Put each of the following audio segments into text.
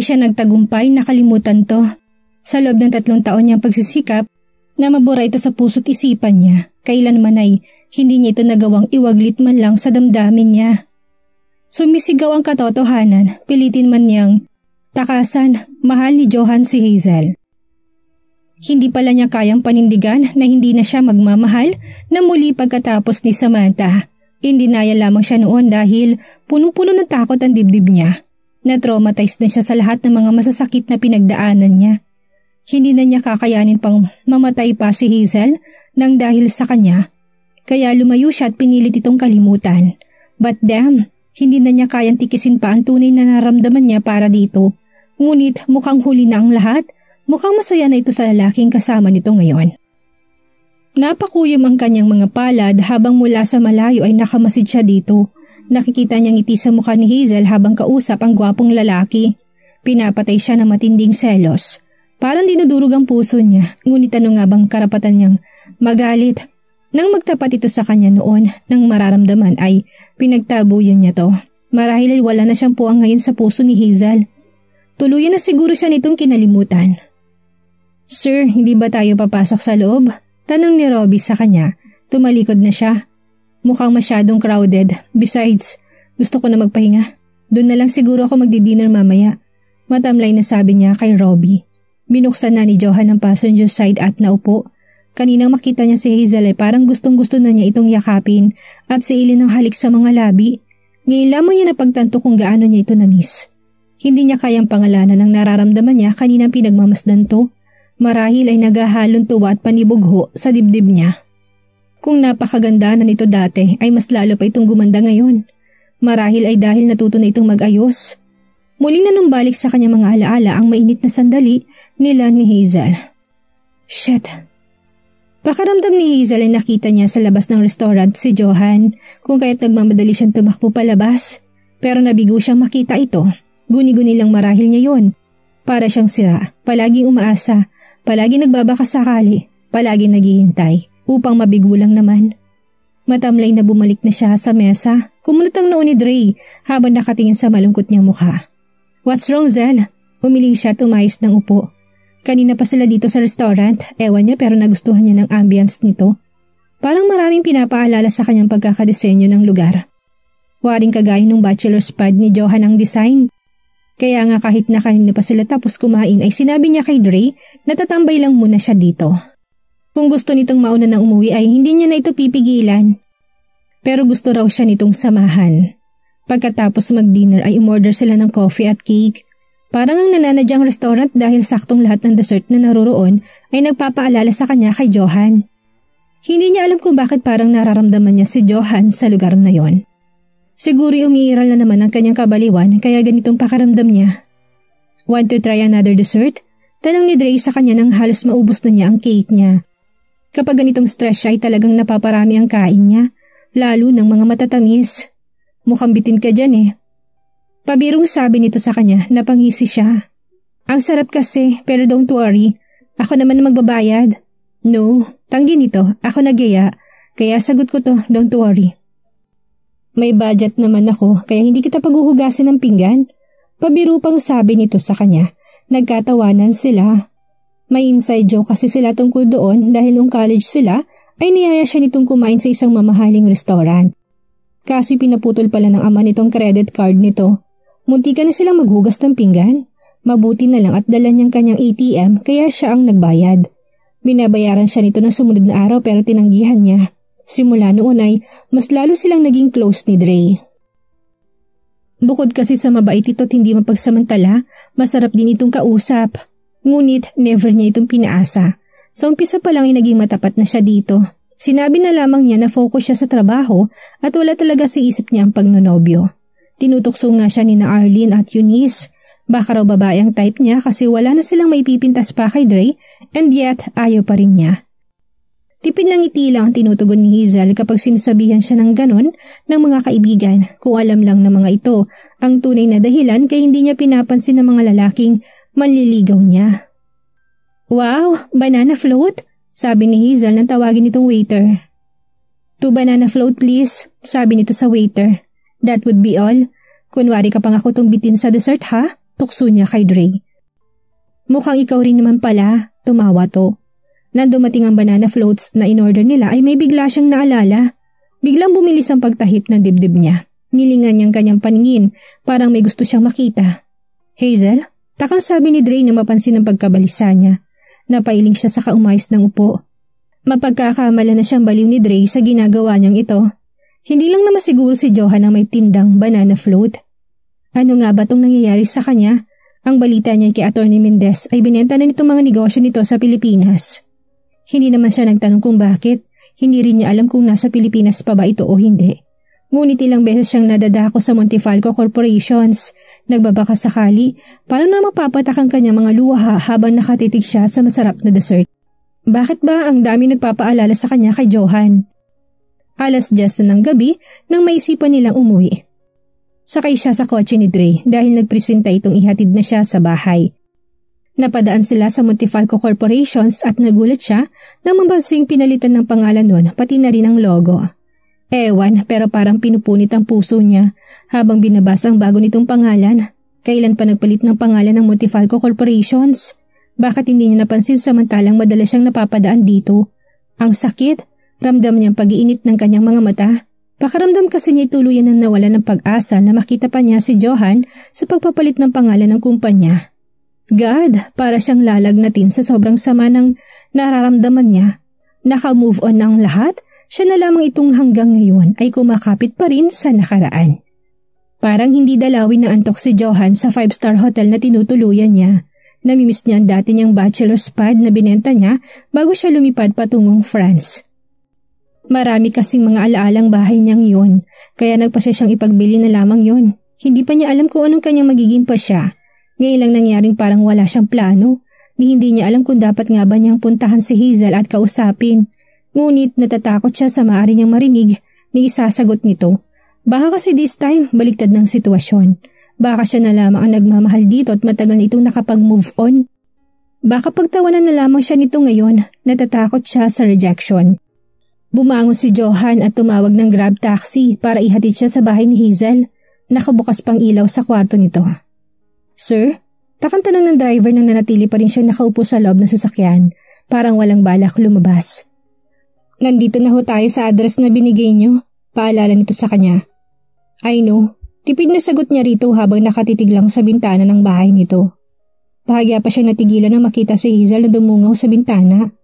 siya nagtagumpay na kalimutan to. Sa loob ng 3 taon niyang pagsisikap, na mabura ito sa puso't isipan niya, kailanman ay hindi niya ito nagawang iwaglit man lang sa damdamin niya. Sumisigaw ang katotohanan, pilitin man niyang takasan, mahal ni Johan si Hazel. Hindi pala niya kayang panindigan na hindi na siya magmamahal na muli pagkatapos ni Samantha. Indinaya lamang siya noon dahil punong-puno ng takot ang dibdib niya. Na-traumatized na siya sa lahat ng mga masasakit na pinagdaanan niya. Hindi na niya kakayanin pang mamatay pa si Hazel nang dahil sa kanya. Kaya lumayo siya at pinilit itong kalimutan. But damn, hindi na niya kayang tikisin pa ang tunay na naramdaman niya para dito. Ngunit mukhang huli na ang lahat. Mukhang masaya na ito sa lalaking kasama nito ngayon. Napakuyom ang kanyang mga palad habang mula sa malayo ay nakamasid siya dito. Nakikita niyang ngiti sa mukha ni Hazel habang kausap ang gwapong lalaki. Pinapatay siya ng matinding selos. Parang dinudurog ang puso niya, ngunit ano nga bang karapatan niyang magalit? Nang magtapat ito sa kanya noon, nang mararamdaman ay pinagtabuyan niya to. Marahil ay wala na siyang puwang ngayon sa puso ni Hazel. Tuluyan na siguro siya nitong kinalimutan. Sir, hindi ba tayo papasok sa loob? Tanong ni Robbie sa kanya. Tumalikod na siya. Mukhang masyadong crowded. Besides, gusto ko na magpahinga. Doon na lang siguro ako magdi-dinner mamaya. Matamlay na sabi niya kay Robbie. Binuksan na ni Johan ang passenger side at naupo. Kaninang makita niya si Hazel ay parang gustong-gusto na niya itong yakapin at siilin ng halik sa mga labi. Ngayon lamang niya napagtanto kung gaano niya ito na-miss. Hindi niya kayang pangalanan ang nararamdaman niya kaninang pinagmamasdan to. Marahil ay naghahalong tuwa at panibugho sa dibdib niya. Kung napakaganda na nito dati ay mas lalo pa itong gumanda ngayon. Marahil ay dahil natuto na itong mag-ayos. Muling nanumbalik sa kanyang mga alaala ang mainit na sandali nila ni Hazel. Shit. Pakaramdam ni Hazel ay nakita niya sa labas ng restaurant si Johan kung kaya't nagmamadali siyang tumakbo palabas. Pero nabigo siyang makita ito. Guni-guni lang marahil niya yon. Para siyang sira, palaging umaasa. Palagi nagbabakasakali, palagi naghihintay upang mabigo lang naman. Matamlay na bumalik na siya sa mesa, kumunot ang noo ni Dre habang nakatingin sa malungkot niyang mukha. What's wrong, Zel? Umiling siya tumayos ng upo. Kanina pa sila dito sa restaurant, ewan niya pero nagustuhan niya ng ambience nito. Parang maraming pinapaalala sa kanyang pagkakadesenyo ng lugar. Waring kagaya ng bachelor's pad ni Johan ang design. Kaya nga kahit na kanina pa sila tapos kumain ay sinabi niya kay Dre na tatambay lang muna siya dito. Kung gusto nitong mauna ng umuwi ay hindi niya na ito pipigilan. Pero gusto raw siya nitong samahan. Pagkatapos mag-dinner ay umorder sila ng coffee at cake. Parang ang nananadyang restaurant dahil saktong lahat ng dessert na naroroon ay nagpapaalala sa kanya kay Johan. Hindi niya alam kung bakit parang nararamdaman niya si Johan sa lugar na yon. Siguro umiiral na naman ang kanyang kabaliwan kaya ganitong pakaramdam niya. Want to try another dessert? Tanong ni Dre sa kanya nang halos maubos na niya ang cake niya. Kapag ganitong stress siya ay talagang napaparami ang kain niya, lalo ng mga matatamis. Mukhang bitin ka dyan eh. Pabirong sabi nito sa kanya, napangisi siya. Ang sarap kasi pero don't worry, ako naman ang magbabayad. No, tanggi nito, ako nagyaya, kaya sagot ko to, don't worry. May budget naman ako kaya hindi kita paghuhugasin ng pinggan. Pabiro pang sabi nito sa kanya. Nagkatawanan sila. May inside joke kasi sila tungkol doon dahil nung college sila ay niyaya siya nitong kumain sa isang mamahaling restaurant. Kasi pinaputol pala ng ama nitong credit card nito. Munti ka na silang maghugas ng pinggan. Mabuti na lang at dala niyang kanyang ATM kaya siya ang nagbayad. Binabayaran siya nito ng sumunod na araw pero tinanggihan niya. Simula noon ay mas lalo silang naging close ni Dre. Bukod kasi sa mabait ito at hindi mapagsamantala, masarap din itong kausap. Ngunit never niya itong pinaasa. Sa umpisa pa lang ay naging matapat na siya dito. Sinabi na lamang niya na focus siya sa trabaho at wala talaga sa isip niya ang pagnonobyo. Tinutukso nga siya ni na Arlene at Eunice. Baka raw babae ang type niya kasi wala na silang maipipintas pa kay Dre and yet ayaw pa rin niya. Tipid ng ngiti lang ang tinutugon ni Hazel kapag sinasabihan siya ng ganon ng mga kaibigan kung alam lang ng mga ito ang tunay na dahilan kaya hindi niya pinapansin ng mga lalaking manliligaw niya. Wow, banana float? Sabi ni Hazel nang tawagin nitong waiter. 2 banana float please, sabi nito sa waiter. That would be all. Kunwari ka pang ako tong bitin sa dessert ha? tukso niya kay Dre. Mukhang ikaw rin naman pala, tumawa to. Nang dumating ang banana floats na in-order nila ay may bigla siyang naalala. Biglang bumilis ang pagtahip ng dibdib niya. Nilingan niyang kanyang paningin, parang may gusto siyang makita. Hazel? Takang sabi ni Dre na mapansin ang pagkabalisa niya. Napailing siya sa kaumayos ng upo. Mapagkakamala na siyang baliw ni Dre sa ginagawa niyang ito. Hindi lang naman siguro si Johan ang may tindang banana float. Ano nga ba itong nangyayari sa kanya? Ang balita niya kay Atty. Mendez ay binenta na nitong mga negosyo nito sa Pilipinas. Hindi naman siya nagtanong kung bakit. Hindi rin niya alam kung nasa Pilipinas pa ba ito o hindi. Ngunit ilang beses siyang nadadako sa Montefalco Corporations. Nagbabaka sakali, paano na mapapatak ang kanyang mga luha habang nakatitig siya sa masarap na dessert. Bakit ba ang dami nagpapaalala sa kanya kay Johan? 10:00 na ng gabi nang maisipan nilang umuwi. Sakay siya sa kotse ni Dre dahil nagpresenta itong ihatid na siya sa bahay. Napadaan sila sa Montefalco Corporations at nagulat siya nang mapansing pinalitan ng pangalan nun pati na rin ang logo. Ewan pero parang pinupunit ang puso niya habang binabasa ang bago nitong pangalan. Kailan pa nagpalit ng pangalan ng Montefalco Corporations? Bakit hindi niya napansin samantalang madalas siyang napapadaan dito? Ang sakit, ramdam niyang pag-iinit ng kanyang mga mata. Pakaramdam kasi niya tuluyan ng nawala ng pag-asa na makita pa niya si Johan sa pagpapalit ng pangalan ng kumpanya. God, para siyang lalagnatin sa sobrang sama ng nararamdaman niya. Naka-move on ng lahat, siya na lamang itong hanggang ngayon ay kumakapit pa rin sa nakaraan. Parang hindi dalawin na antok si Johan sa 5-star hotel na tinutuluyan niya. Namimiss niya ang dati niyang bachelor's pad na binenta niya bago siya lumipad patungong France. Marami kasing mga alaalang bahay niyang yun, kaya nagpasya siyang ipagbili na lamang yun. Hindi pa niya alam kung anong kanyang magiging pasya. Ngayon lang nangyaring parang wala siyang plano, ni hindi niya alam kung dapat nga ba niyang puntahan si Hazel at kausapin. Ngunit natatakot siya sa maaari niyang marinig ni isasagot nito. Baka kasi this time baliktad ng sitwasyon. Baka siya na lamang ang nagmamahal dito at matagal na itong nakapag-move on. Baka pagtawanan na lamang siya nito ngayon, natatakot siya sa rejection. Bumangon si Johan at tumawag ng grab taxi para ihatid siya sa bahay ni Hazel. Nakabukas pang ilaw sa kwarto nito. Sir? Takang tanong ng driver nang nanatili pa rin siya nakaupo sa loob ng sasakyan. Parang walang balak lumabas. Nandito na ho tayo sa address na binigay niyo. Paalala nito sa kanya. I know. Tipid na sagot niya rito habang nakatitig lang sa bintana ng bahay nito. Bahagya pa siyang natigilan nang makita si Hazel na dumungaw sa bintana.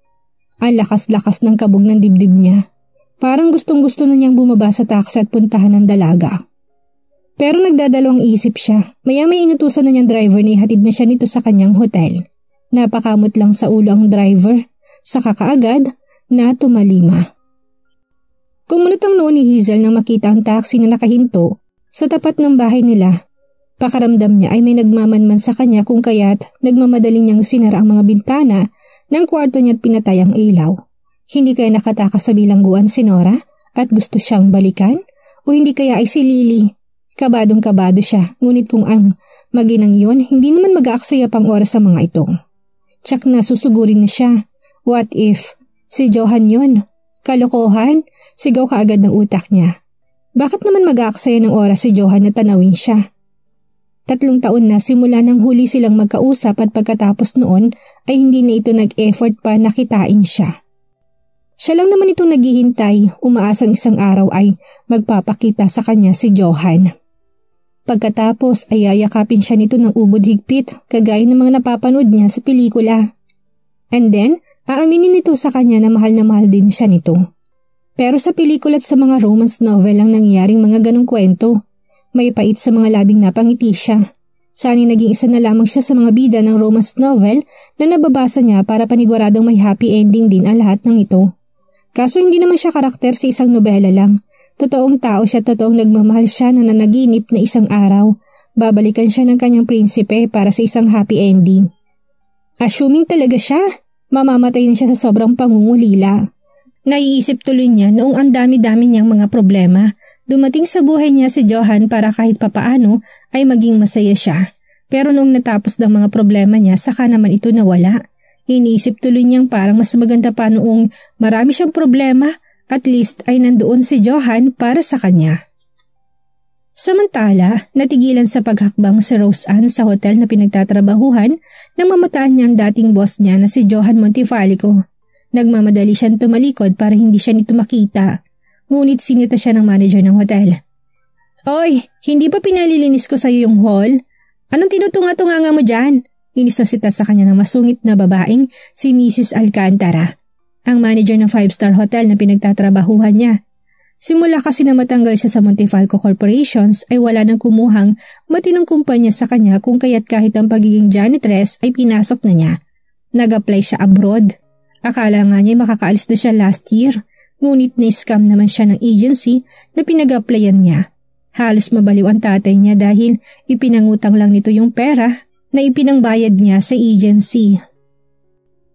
Ang lakas-lakas ng kabog ng dibdib niya. Parang gustong-gusto na niyang bumaba sa taxi at puntahan ng dalaga. Pero nagdadalawang isip siya. Maya-may inutusan na niyang driver na ihatid na siya nito sa kanyang hotel. Napakamot lang sa ulo ang driver. Saka kaagad na tumalima. Kumunot ang noo ni Hazel nang makita ang taxi na nakahinto sa tapat ng bahay nila. Pakaramdam niya ay may nagmamanman sa kanya kung kaya't nagmamadali niyang sinara ang mga bintana ng kwarto niya at pinatay ang ilaw. Hindi kaya nakatakas sa bilangguan si Nora at gusto siyang balikan? O hindi kaya ay si Lily? Kabadong-kabado siya, ngunit kung ang maginang yun, hindi naman mag-aaksaya pang oras sa mga ito. Tsak na susugurin na siya. What if si Johan yun? Kalokohan? Sigaw kaagad ng utak niya. Bakit naman mag-aaksaya ng oras si Johan na tanawin siya? 3 taon na simula nang huli silang magkausap at pagkatapos noon ay hindi na ito nag-effort pa na kitain siya. Siya lang naman itong naghihintay, umaasang isang araw ay magpapakita sa kanya si Johan. Pagkatapos ay yayakapin siya nito ng ubod higpit kagaya ng mga napapanood niya sa pelikula. And then, aaminin nito sa kanya na mahal din siya nito. Pero sa pelikula at sa mga romance novel ang nangyaring mga ganong kwento. May pait sa mga labing napangiti siya. Sana'y naging isa na lamang siya sa mga bida ng romance novel na nababasa niya para paniguradong may happy ending din ang lahat ng ito. Kaso hindi naman siya karakter sa isang nobela lang. Totoong tao siya, totoong nagmamahal siya na nanaginip na isang araw. Babalikan siya ng kanyang prinsipe para sa isang happy ending. Assuming talaga siya, mamamatay na siya sa sobrang pangungulila. Naiisip tuloy niya noong ang dami-dami niyang mga problema. Dumating sa buhay niya si Johan para kahit papaano ay maging masaya siya. Pero noong natapos ng mga problema niya, saka naman ito nawala. Iniisip tuloy niyang parang mas maganda pa noong marami siyang problema, at least ay nandoon si Johan para sa kanya. Samantala, natigilan sa paghakbang si Rose Ann sa hotel na pinagtatrabahuhan nang mamataan niya ang dating boss niya na si Johan Montifalico. Nagmamadali siyang tumalikod para hindi siya nito makita. Ngunit sinita siya ng manager ng hotel. "Oy, hindi ba pinalilinis ko sa iyo yung hall? Anong tinutunga-tunga mo dyan?" Inisasita sa kanya ng masungit na babaeng si Mrs. Alcantara, ang manager ng 5-star hotel na pinagtatrabahuhan niya. Simula kasi na matanggal siya sa Montifalco Corporations ay wala nang kumuhang matinong kumpanya sa kanya kung kaya't kahit ang pagiging janitress ay pinasok na niya. Nag-apply siya abroad. Akala nga niya makakaalis na siya last year, ngunit na-scam naman siya ng agency na pinag-applyan niya. Halos mabaliw ang tatay niya dahil ipinangutang lang nito yung pera na ipinangbayad niya sa agency.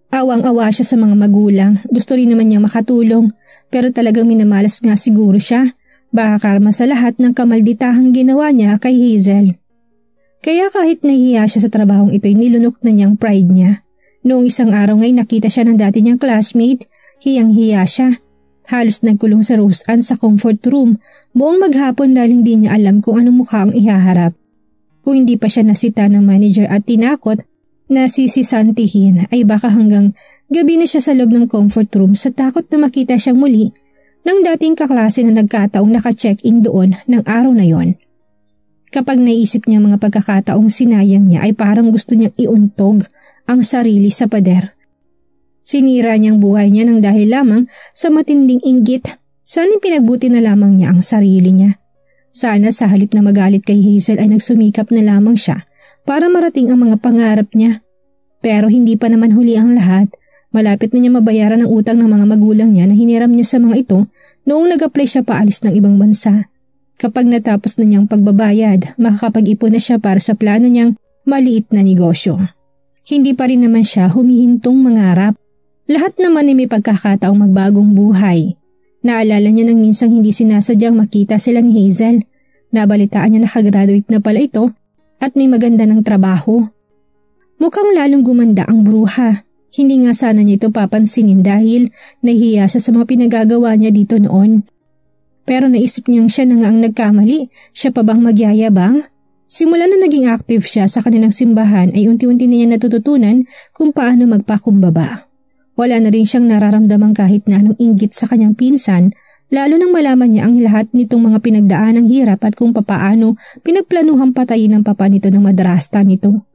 Awang-awa siya sa mga magulang, gusto rin naman niyang makatulong, pero talagang minamalas nga siguro siya. Baka karma sa lahat ng kamalditahang ginawa niya kay Hazel. Kaya kahit nahihiya siya sa trabahong ito'y nilunok na niyang pride niya. Noong isang araw ngay nakita siya ng dati niyang classmate, hiyang-hiya siya. Halos nagkulong si Rose Ann sa comfort room, buong maghapon dahil hindi niya alam kung anong mukha ang ihaharap. Kung hindi pa siya nasita ng manager at tinakot na sisisantihin ay baka hanggang gabi na siya sa loob ng comfort room sa takot na makita siyang muli ng dating kaklase na nagkataong naka-check-in doon ng araw na yon. Kapag naisip niya mga pagkakataong sinayang niya ay parang gusto niyang iuntog ang sarili sa pader. Sinira niyang buhay niya ng dahil lamang sa matinding inggit. Sana pinagbuti na lamang niya ang sarili niya. Sana sa halip na magalit kay Hazel ay nagsumikap na lamang siya para marating ang mga pangarap niya. Pero hindi pa naman huli ang lahat. Malapit na niya mabayaran ang utang ng mga magulang niya na hiniram niya sa mga ito noong nag-apply siya paalis ng ibang bansa. Kapag natapos na niyang pagbabayad, makakapag-ipon na siya para sa plano niyang maliit na negosyo. Hindi pa rin naman siya humihintong mangarap. Lahat naman ay may pagkakataong magbagong buhay. Naalala niya nang minsang hindi sinasadyang makita sila ni Hazel. Nabalitaan niya na nakagraduate na pala ito at may maganda ng trabaho. Mukhang lalong gumanda ang bruha. Hindi nga sana niya ito papansinin dahil nahihiya siya sa mga pinagagawa niya dito noon. Pero naisip niyang siya na nga ang nagkamali, siya pa bang magyayabang? Simula na naging active siya sa kanilang simbahan ay unti-unti niya natututunan kung paano magpakumbaba. Wala na rin siyang nararamdamang kahit na anong inggit sa kanyang pinsan, lalo nang malaman niya ang lahat nitong mga pinagdaan ng hirap at kung papaano pinagplanuhang patayin ng papa nito ng madrasta nito.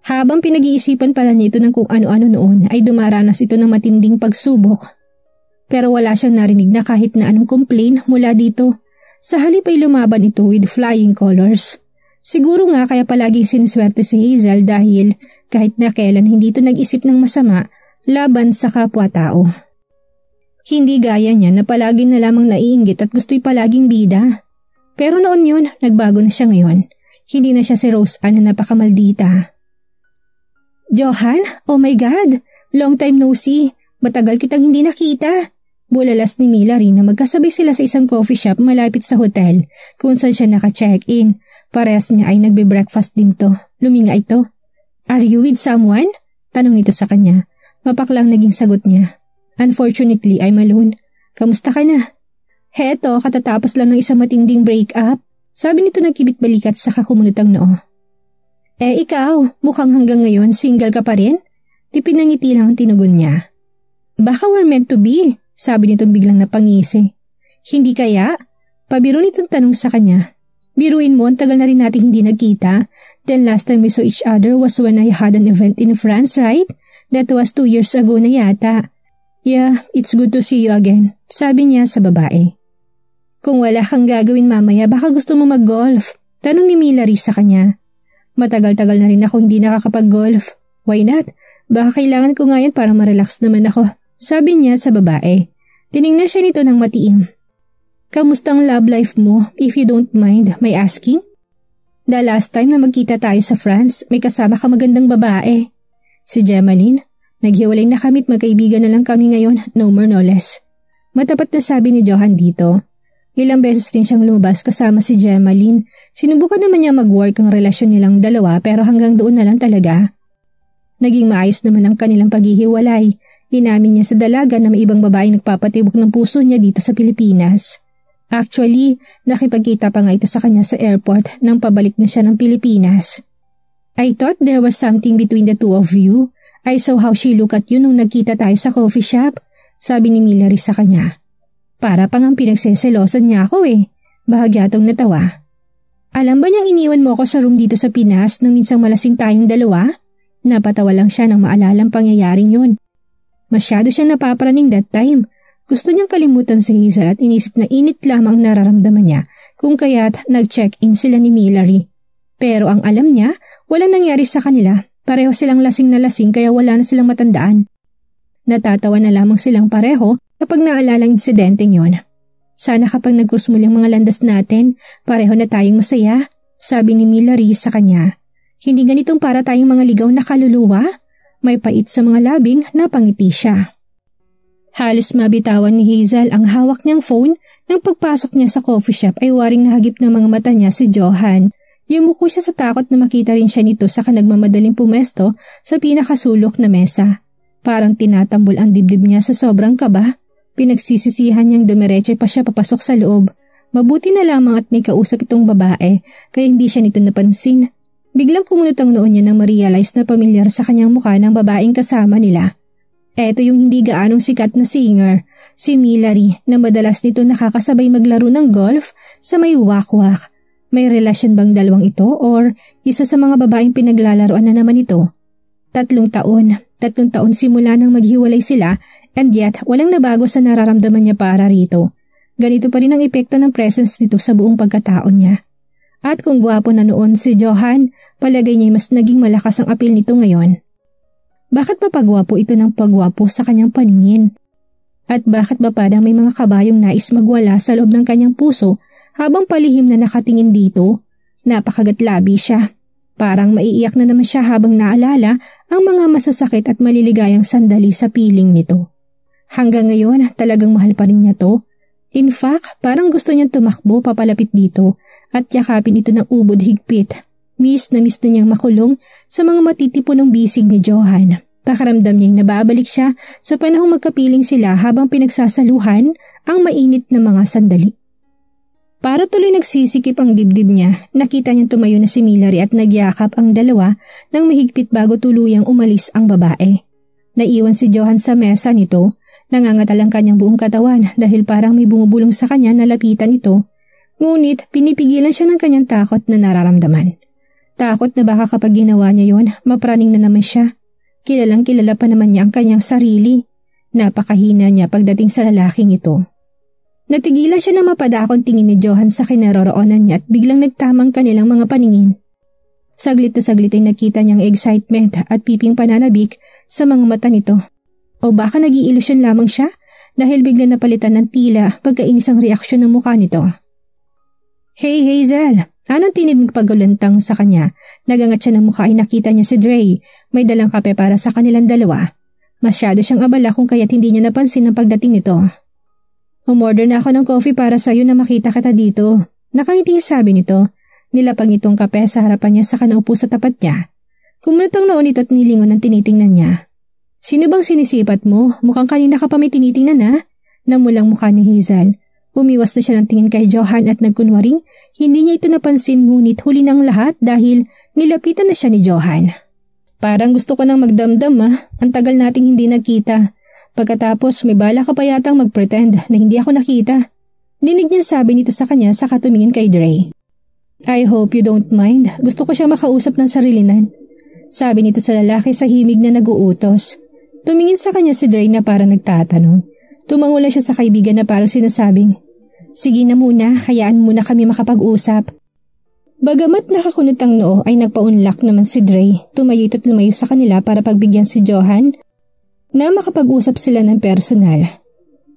Habang pinag-iisipan pala niya ito ng kung ano-ano noon ay dumaranas ito ng matinding pagsubok. Pero wala siyang narinig na kahit na anong complaint mula dito. Sa halip ay lumaban ito with flying colors. Siguro nga kaya palaging siniswerte si Hazel dahil kahit na kailan hindi ito nag-isip ng masama laban sa kapwa-tao. Hindi gaya niya na palagi na lamang naiinggit at gusto'y palaging bida. Pero noon yun, nagbago na siya ngayon. Hindi na siya si Rose Ann na napakamaldita. "Johan, oh my God, long time no see. Matagal kitang hindi nakita." Bulalas ni Mila rin na magkasabay sila sa isang coffee shop malapit sa hotel kung saan siya naka-check-in. Parehas niya ay nagbe-breakfast din to. Luminga ito. "Are you with someone?" Tanong nito sa kanya. Mapaklang naging sagot niya. "Unfortunately, I'm alone. Kamusta ka na?" "Heto, katatapos lang ng isang matinding break-up." Sabi nito nagkibit balikat sa kakumunutang noo. Ikaw, mukhang hanggang ngayon single ka pa rin?" Tipinangiti lang ang tinugon niya. "Baka we're meant to be," sabi nitong biglang napangisi. "Hindi kaya?" Pabiro nitong tanong sa kanya. "Biruin mo, ang tagal na rin natin hindi nagkita. Then last time we saw each other was when I had an event in France, right? That was 2 years ago na yata." "Yeah, it's good to see you again," sabi niya sa babae. "Kung wala kang gagawin mamaya, baka gusto mo mag-golf?" Tanong ni Milary sa kanya. "Matagal-tagal na rin ako hindi nakakapag-golf." "Why not? Baka kailangan ko nga yan para ma-relax naman ako," sabi niya sa babae. Tiningnan siya nito ng matiim. "Kamustang love life mo, if you don't mind my asking?" "The last time na magkita tayo sa France, may kasama ka magandang babae." "Si Gemaline? Naghiwalay na kami at magkaibigan na lang kami ngayon, no more no less." Matapat na sabi ni Johan dito. Ilang beses rin siyang lumabas kasama si Gemaline. Sinubukan naman niya mag-work ang relasyon nilang dalawa pero hanggang doon na lang talaga. Naging maayos naman ang kanilang paghihiwalay. Inamin niya sa dalaga na may ibang babae nagpapatibok ng puso niya dito sa Pilipinas. Actually, nakipagkita pa nga ito sa kanya sa airport nang pabalik na siya ng Pilipinas. I thought there was something between the two of you. I saw how she looked at you nung nagkita tayo sa coffee shop, sabi ni Milary sa kanya. Para pang ang pinagseselosan niya ako eh. Bahagyatong natawa. Alam ba niyang iniwan mo ako sa room dito sa Pinas nang minsang malasing tayong dalawa? Napatawa lang siya nang maalalang pangyayaring yun. Masyado siyang napapraning that time. Gusto niyang kalimutan si Hazel at inisip na init lamang nararamdaman niya kung kaya't nag-check-in sila ni Milary. Pero ang alam niya, walang nangyari sa kanila. Pareho silang lasing na lasing kaya wala na silang matandaan. Natatawa na lamang silang pareho kapag naalala ang insidenteng yon. Sana kapag nag-cruise muli ang mga landas natin, pareho na tayong masaya, sabi ni Milary sa kanya. Hindi ganitong para tayong mga ligaw na kaluluwa. May pait sa mga labing na pangiti siya. Halos mabitawan ni Hazel ang hawak niyang phone nang pagpasok niya sa coffee shop ay waring nahagip ng mga mata niya si Johan. Yumuko siya sa takot na makita rin siya nito saka nagmamadaling pumesto sa pinakasulok na mesa. Parang tinatambol ang dibdib niya sa sobrang kaba. Pinagsisisihan niyang dumiretso pa siya papasok sa loob. Mabuti na lamang at may kausap itong babae kaya hindi siya nito napansin. Biglang kumunot ang noon niya nang ma-realize na pamilyar sa kanyang mukha ng babaeng kasama nila. Eto yung hindi gaanong sikat na singer, si Milary na madalas nito nakakasabay maglaro ng golf sa may wakwak. May relasyon bang dalawang ito or isa sa mga babaeng pinaglalaroan na naman ito? 3 taon simula nang maghiwalay sila and yet walang nabago sa nararamdaman niya para rito. Ganito pa rin ang epekto ng presence nito sa buong pagkatao niya. At kung gwapo na noon si Johan, palagay niya mas naging malakas ang apil nito ngayon. Bakit ba pagwapo ito ng pagwapo sa kanyang paningin? At bakit ba parang may mga kabayong nais magwala sa loob ng kanyang puso habang palihim na nakatingin dito? Napakagatlabi siya. Parang maiiyak na naman siya habang naalala ang mga masasakit at maliligayang sandali sa piling nito. Hanggang ngayon talagang mahal pa rin niya to. In fact, parang gusto niyang tumakbo papalapit dito at yakapin ito ng ubod higpit. Miss na niyang makulong sa mga matitipon ng bisig ni Johan. Pakaramdam niyang nababalik siya sa panahong magkapiling sila habang pinagsasaluhan ang mainit na mga sandali. Para tuloy nagsisikip ang dibdib niya, nakita niyang tumayo na si Milary at nagyakap ang dalawa nang mahigpit bago tuluyang umalis ang babae. Naiwan si Johan sa mesa nito. Nangangatal ang kanyang buong katawan dahil parang may bumubulong sa kanya na lapitan ito. Ngunit pinipigilan siya ng kanyang takot na nararamdaman. Takot na baka kapag ginawa niya yon, mapraning na naman siya. Kilalang kilala pa naman niya ang kanyang sarili. Napakahina niya pagdating sa lalaking ito. Natigilan siya na mapadakong tingin ni Johan sa kinaroroonan niya at biglang nagtamang kanilang mga paningin. Saglit na saglit ay nakita niyang excitement at piping pananabik sa mga mata nito. O baka nag-iilusyon lamang siya dahil bigla napalitan ng tila pagkainis ang reaksyon ng mukha nito. Hey Hazel! Anong tinid pagulantang sa kanya? Nagangat siya ng mukha ay nakita niya si Dre. May dalang kape para sa kanilang dalawa. Masyado siyang abala kung kaya't hindi niya napansin ang pagdating nito. Umorder na ako ng coffee para sa'yo na makita kita dito. Nakangiting sabi nito. Nilapag itong kape sa harapan niya sa kanaupo sa tapat niya. Kumunot ang noon ito at nilingon ang tinitingnan niya. Sino bang sinisipat mo? Mukhang kanina ka pa may tinitingnan na. Namulang mukha ni Hazel. Umiwas na siya ng tingin kay Johan at nagkunwaring hindi niya ito napansin ngunit huli ng lahat dahil nilapitan na siya ni Johan. Parang gusto ko nang magdamdam Ang tagal nating hindi nagkita. Pagkatapos may bala ka pa yatang magpretend na hindi ako nakita. Dinig niya sabi nito sa kanya saka tumingin kay Dre. I hope you don't mind. Gusto ko siya makausap ng sarilinan. Sabi nito sa lalaki sa himig na nag-uutos. Tumingin sa kanya si Dre na parang nagtatanong. Tumango lang siya sa kaibigan na parang sinasabing, sige na muna, hayaan muna kami makapag-usap. Bagamat nakakunot ang noo ay nagpaunlak naman si Dre. Tumayo at lumayo sa kanila para pagbigyan si Johan na makapag-usap sila ng personal.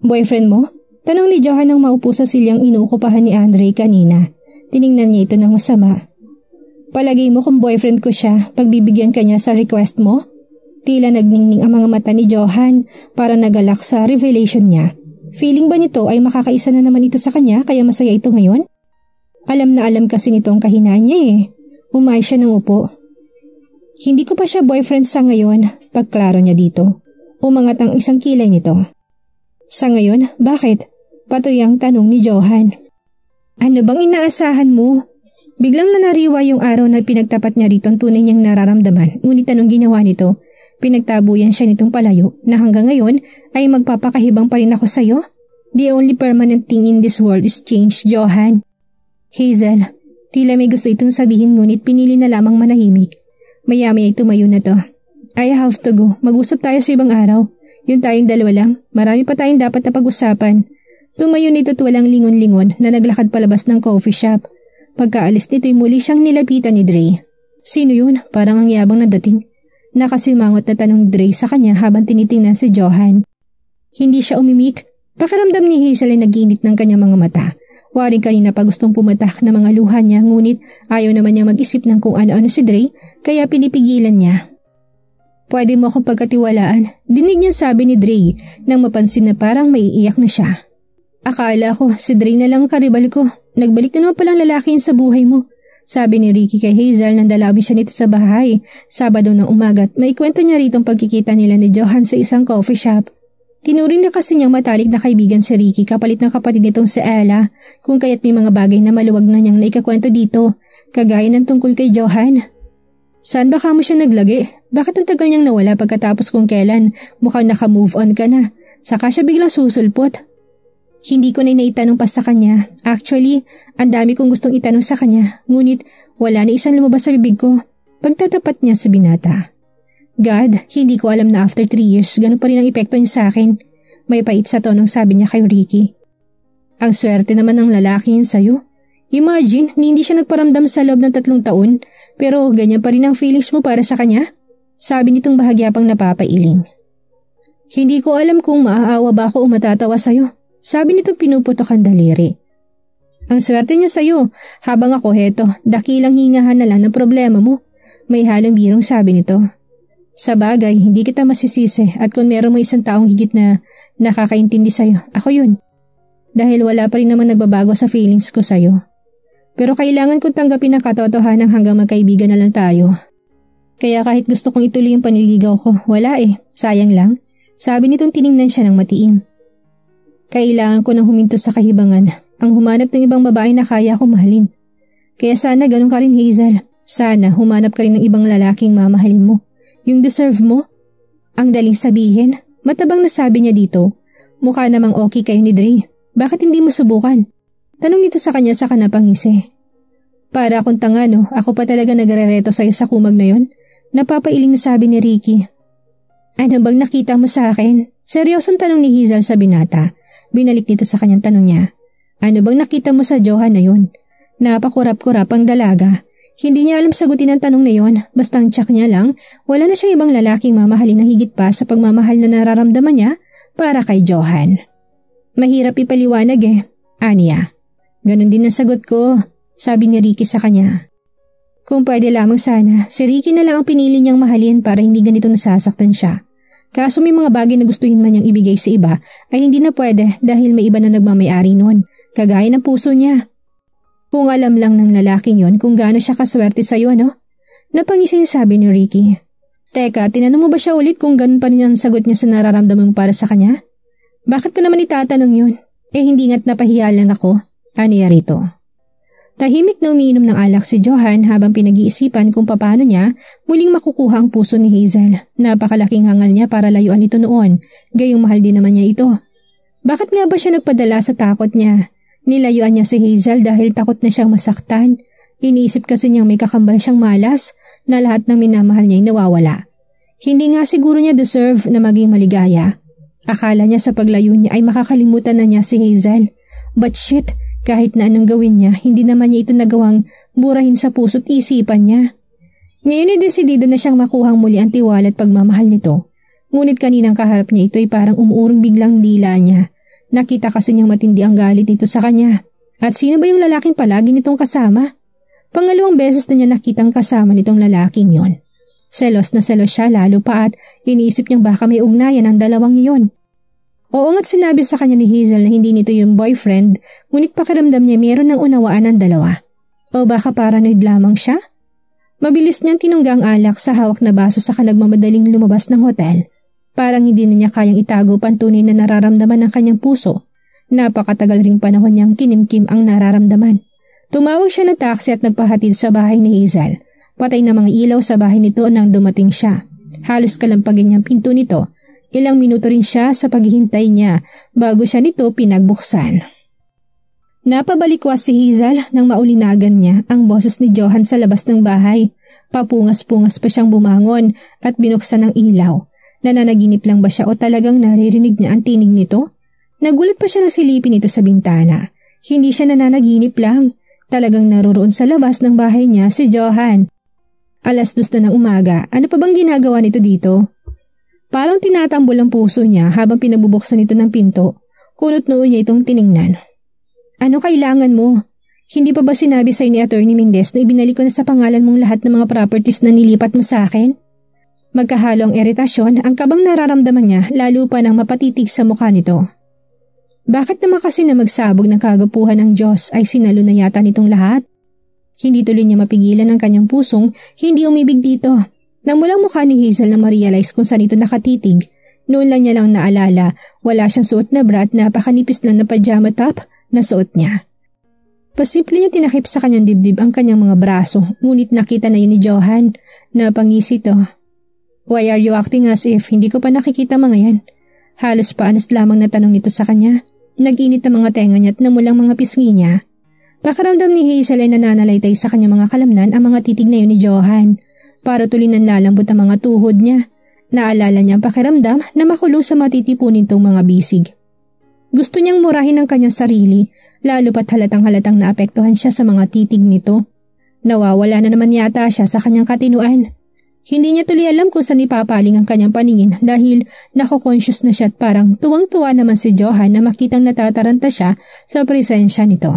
Boyfriend mo? Tanong ni Johan nang maupo sa silyang inuukupahan ni Andre kanina. Tiningnan niya ito ng masama. Palagay mo kung boyfriend ko siya, pagbibigyan ka niya sa request mo? Tila nagningning ang mga mata ni Johan para nagalak sa revelation niya. Feeling ba nito ay makakaisa na naman ito sa kanya kaya masaya ito ngayon? Alam na alam kasi nito ang kahinaan niya Umayos siya ng upo. Hindi ko pa siya boyfriend sa ngayon, pagklaro niya dito. Umangat ang isang kilay nito. Sa ngayon, bakit? Patuloy ang tanong ni Johan. Ano bang inaasahan mo? Biglang nanariwa yung araw na pinagtapat niya rito ang tunay niyang nararamdaman, ngunit anong ginawa nito? Pinagtabuyan siya nitong palayo na hanggang ngayon ay magpapakahibang pa rin ako sa'yo? The only permanent thing in this world is change, Johan. Hazel, tila may gusto itong sabihin ngunit pinili na lamang manahimik. Maya-maya tumayo na to. I have to go. Mag-usap tayo sa ibang araw. Yun tayong dalawa lang. Marami pa tayong dapat na pag-usapan. Tumayo nito at walang lingon-lingon na naglakad palabas ng coffee shop. Pagkaalis nito'y muli siyang nilapitan ni Dre. Sino yun? Parang ang yabang na dating. Nakasimangot na tanong Dre sa kanya habang tinitingnan si Johan. Hindi siya umimik. Pakiramdam ni Hazel ay nag-init ng kanyang mga mata. Waring kanina pa gustong pumatak na mga luha niya ngunit ayaw naman niya mag-isip ng kung ano-ano si Dre kaya pinipigilan niya. Pwede mo akong pagkatiwalaan, dinig niya sabi ni Dre nang mapansin na parang maiiyak na siya. Akala ko si Dre na lang karibal ko. Nagbalik na naman palang lalaki yun sa buhay mo. Sabi ni Ricky kay Hazel nang dalawin siya nito sa bahay. Sabado ng umaga at maikwento niya rito ang pagkikita nila ni Johan sa isang coffee shop. Tinuring na kasi niyang matalik na kaibigan si Ricky kapalit ng kapatid nitong si Ella kung kaya't may mga bagay na maluwag na niyang naikakwento dito kagaya ng tungkol kay Johan. Saan ba kamo siya naglagi? Bakit ang tagal niyang nawala pagkatapos kung kailan mukhang naka-move on ka na? Saka siya biglang susulpot. Hindi ko na naitanong pa sa kanya. Actually, ang dami kong gustong itanong sa kanya. Ngunit wala na isang lumabas sa bibig ko. Pagtatapat niya sa binata. God, hindi ko alam na after 3 years, ganun pa rin ang epekto niya sa akin. May pait sa tonong sabi niya kay Ricky. Ang swerte naman ng lalaki yun sa'yo. Imagine, hindi siya nagparamdam sa loob ng 3 taon, pero ganyan pa rin ang feelings mo para sa kanya? Sabi nitong bahagya pang napapailing. Hindi ko alam kung maaawa ba ako o matatawa sa'yo. Sabi nitong pinuputok ang daliri. Ang swerte niya sa'yo, habang ako heto, dakilang hingahan na lang ng problema mo. May halong birong sabi nito. Sa bagay, hindi kita masisisi at kung meron mo isang taong higit na nakakaintindi sa'yo, ako yun. Dahil wala pa rin naman nagbabago sa feelings ko sa'yo. Pero kailangan kong tanggapin ang katotohanan hanggang magkaibigan na lang tayo. Kaya kahit gusto kong ituloy yung paniligaw ko, wala sayang lang. Sabi nitong tiningnan siya ng matiim. Kailangan ko nang huminto sa kahibangan ang humanap ng ibang babae na kaya ko mahalin. Kaya sana ganun ka rin Hazel. Sana humanap ka rin ng ibang lalaking mamahalin mo. Yung deserve mo. Ang daling sabihin. Matabang na sabi niya dito. Mukha namang okay kayo ni Dre. Bakit hindi mo subukan? Tanong nito sa kanya sa kanapangisi. Para akong tanga no, ako pa talaga nagre-reto sa'yo sa kumag na yon. Napapailing na sabi ni Ricky. Ano bang nakita mo sa akin? Seryosong tanong ni Hazel sa binata. Binalik nito sa kanyang tanong niya. Ano bang nakita mo sa Johan na yun? Napakurap-kurap ang dalaga. Hindi niya alam sagutin ang tanong na yon. Basta ang tsak niya lang, wala na siyang ibang lalaking mamahalin na higit pa sa pagmamahal na nararamdaman niya para kay Johan. Mahirap ipaliwanag Aniya. Ganon din ang sagot ko, sabi ni Ricky sa kanya. Kung pwede lamang sana, si Ricky na lang ang pinili niyang mahalin para hindi ganito nasasaktan siya. Kaso may mga bagay na gustuhin man niyang ibigay sa iba ay hindi na pwede dahil may iba na nagmamayari noon, kagaya ng puso niya. Kung alam lang ng lalaking yon kung gaano siya kaswerte sa iyo, ano? Napangising sabi ni Ricky. Teka, tinanong mo ba siya ulit kung ganun pa rin ang sagot niya sa nararamdaman mo para sa kanya? Bakit ko naman itatanong yun? Hindi nga't napahiya lang ako. Aniya rito. Tahimik na umiinom ng alak si Johan habang pinag-iisipan kung paano niya muling makukuha ang puso ni Hazel. Napakalaking hangal niya para layuan ito noon, gayong mahal din naman niya ito. Bakit nga ba siya nagpadala sa takot niya? Nilayuan niya si Hazel dahil takot na siyang masaktan. Iniisip kasi niyang may kakambal siyang malas na lahat ng minamahal niya ay nawawala. Hindi nga siguro niya deserve na maging maligaya. Akala niya sa paglayo niya ay makakalimutan na niya si Hazel. But shit! Kahit na anong gawin niya, hindi naman niya ito nagawang burahin sa puso't isipan niya. Ngayon ay desidido na siyang makuhang muli ang tiwala at pagmamahal nito. Ngunit kaninang kaharap niya ito ay parang umuurong biglang dila niya. Nakita kasi niyang matindi ang galit nito sa kanya. At sino ba yung lalaking palagi nitong kasama? Pangalawang beses na niya nakitang kasama nitong lalaking yon. Selos na selos siya lalo pa at iniisip niyang baka may ugnayan ang dalawang iyon. Oo nga't sinabi sa kanya ni Hazel na hindi nito yung boyfriend, ngunit pakiramdam niya meron ng unawaan ng dalawa. O baka paranoid lamang siya? Mabilis niyang tinungga ang alak sa hawak na baso saka nagmamadaling lumabas ng hotel. Parang hindi na niya kayang itago pa ang tunay na nararamdaman ng kanyang puso. Napakatagal ring panahon niyang kinimkim ang nararamdaman. Tumawag siya ng taxi at nagpahatid sa bahay ni Hazel. Patay na mga ilaw sa bahay nito nang dumating siya. Halos kalampagin niyang pinto nito. Ilang minuto rin siya sa paghihintay niya bago siya nito pinagbuksan. Napabalikwas si Hazel nang maulinagan niya ang boses ni Johan sa labas ng bahay. Papungas-pungas pa siyang bumangon at binuksan ang ilaw. Nananaginip lang ba siya o talagang naririnig niya ang tinig nito? Nagulat pa siya na silipin ito sa bintana. Hindi siya nananaginip lang. Talagang naroroon sa labas ng bahay niya si Johan. 2:00 na ng umaga, ano pa bang ginagawa nito dito? Parang tinatambol ang puso niya habang pinabubuksan ito ng pinto. Kunot noon niya itong tiningnan. Ano kailangan mo? Hindi pa ba sinabi sa'yo ni Attorney Mendez na ibinalik ko na sa pangalan mong lahat ng mga properties na nilipat mo sa akin? Magkahalo ang iritasyon, ang kabang nararamdaman niya lalo pa nang mapatitig sa mukha nito. Bakit naman kasi na magsabog ng kagapuhan ng Diyos ay sinalo na yata nitong lahat? Hindi tuloy niya mapigilan ang kanyang pusong hindi umibig dito. Namulang mukha ni Hazel na ma-realize kung saan ito nakatitig. Noon lang niya lang naalala, wala siyang suot na bra at napakanipis lang na pajama top na suot niya. Pasimple niya tinakip sa kanyang dibdib ang kanyang mga braso, ngunit nakita na yun ni Johan. Napangisi ito. Why are you acting as if hindi ko pa nakikita mga yan? Halos paanas lamang na tanong nito sa kanya. Nag-init ang mga tenga niya at namulang mga pisngi niya. Pakiramdam ni Hazel ay nananalaytay sa kanyang mga kalamnan ang mga titig na yun ni Johan. Para tuloy nanlalambot ang mga tuhod niya. Naalala niya ang pakiramdam na makulong sa matitipunin tong mga bisig. Gusto niyang murahin ang kanyang sarili, lalo pat halatang-halatang naapektuhan siya sa mga titig nito. Nawawala na naman yata siya sa kanyang katinuan. Hindi niya tuloy alam kung saan ipapaling ang kanyang paningin dahil nako-conscious na siya at parang tuwang-tuwa naman si Johan na makitang natataranta siya sa presensya nito.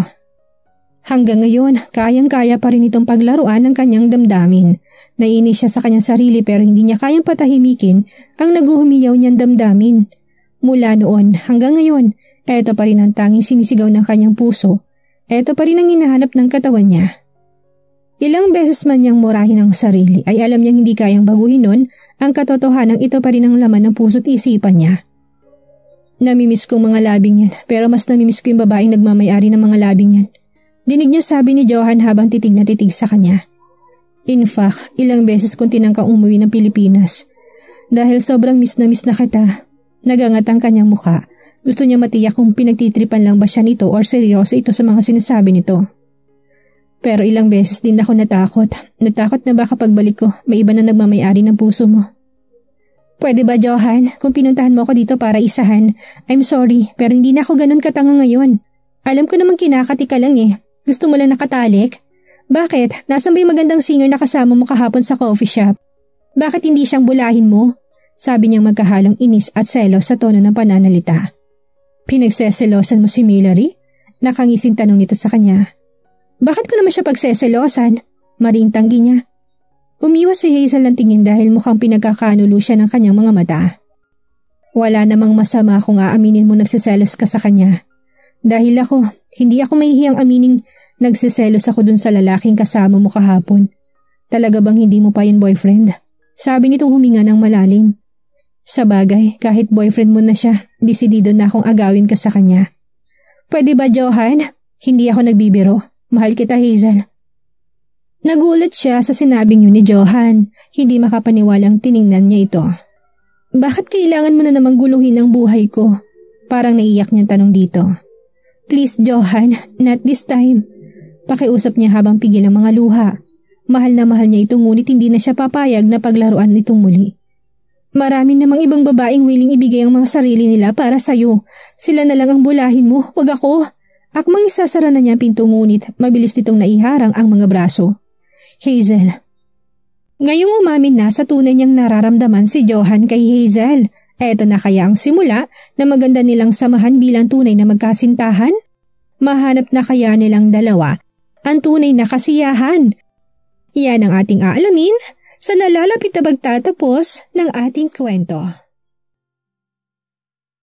Hanggang ngayon, kayang-kaya pa rin itong paglaruan ng kanyang damdamin. Naiinis siya sa kanyang sarili pero hindi niya kayang patahimikin ang naguhumiyaw niyang damdamin. Mula noon hanggang ngayon, eto pa rin ang tanging sinisigaw ng kanyang puso. Eto pa rin ang hinahanap ng katawan niya. Ilang beses man niyang murahin ang sarili ay alam niyang hindi kayang baguhin nun ang katotohanan ito pa rin ang laman ng puso't isipan niya. Namimiss ko mga labing yan pero mas namimiss ko yung babaeng nagmamayari ng mga labing yan. Dinig niya sabi ni Johan habang titig na titig sa kanya. In fact, ilang beses kong tinangkang umuwi ng Pilipinas. Dahil sobrang miss na kita. Nagangat ang kanyang mukha. Gusto niya matiyak kung pinagtitripan lang ba siya nito or seryoso ito sa mga sinasabi nito. Pero ilang beses din ako natakot. Natakot na baka pagbalik ko, may iba na nagmamayari ng puso mo. Pwede ba Johan, kung pinuntahan mo ako dito para isahan? I'm sorry, pero hindi na ako ganun katanga ngayon. Alam ko namang kinakati ka lang eh. Gusto mo lang nakatalik? Bakit? Nasaan ba yung magandang singer na kasama mo kahapon sa coffee shop? Bakit hindi siyang bulahin mo? Sabi niyang magkahalong inis at selos sa tono ng pananalita. Pinagseselosan mo si Millery? Nakangising tanong nito sa kanya. Bakit ko naman siya pagseselosan? Maring tanggi niya. Umiwas si Hazel ng tingin dahil mukhang pinagkakanulo siya ng kanyang mga mata. Wala namang masama kung aaminin mo nagseselos ka sa kanya. Dahil hindi ako mahihiyang amining nagseselos ako dun sa lalaking kasama mo kahapon. Talaga bang hindi mo pa yun boyfriend? Sabi nitong huminga ng malalim. Sa bagay, kahit boyfriend mo na siya, desidido na akong agawin ka sa kanya. Pwede ba Johan? Hindi ako nagbibiro. Mahal kita Hazel. Nagulat siya sa sinabing yun ni Johan. Hindi makapaniwalang tiningnan niya ito. Bakit kailangan mo na namang guluhin ang buhay ko? Parang naiyak niyang tanong dito. Please Johan, not this time. Pakiusap niya habang pigil ang mga luha. Mahal na mahal niya ito ngunit hindi na siya papayag na paglaruan itong muli. Marami namang ibang babaeng willing ibigay ang mga sarili nila para sa'yo. Sila na lang ang bulahin mo, wag ako. Akmang isasara na niya ang pinto ngunit mabilis nitong naiharang ang mga braso. Hazel. Ngayong umamin na sa tunay niyang nararamdaman si Johan kay Hazel. Eto na kaya ang simula na maganda nilang samahan bilang tunay na magkasintahan? Mahanap na kaya nilang dalawa ang tunay na kasiyahan? Yan ang ating aalamin sa nalalapit na pagtatapos ng ating kwento.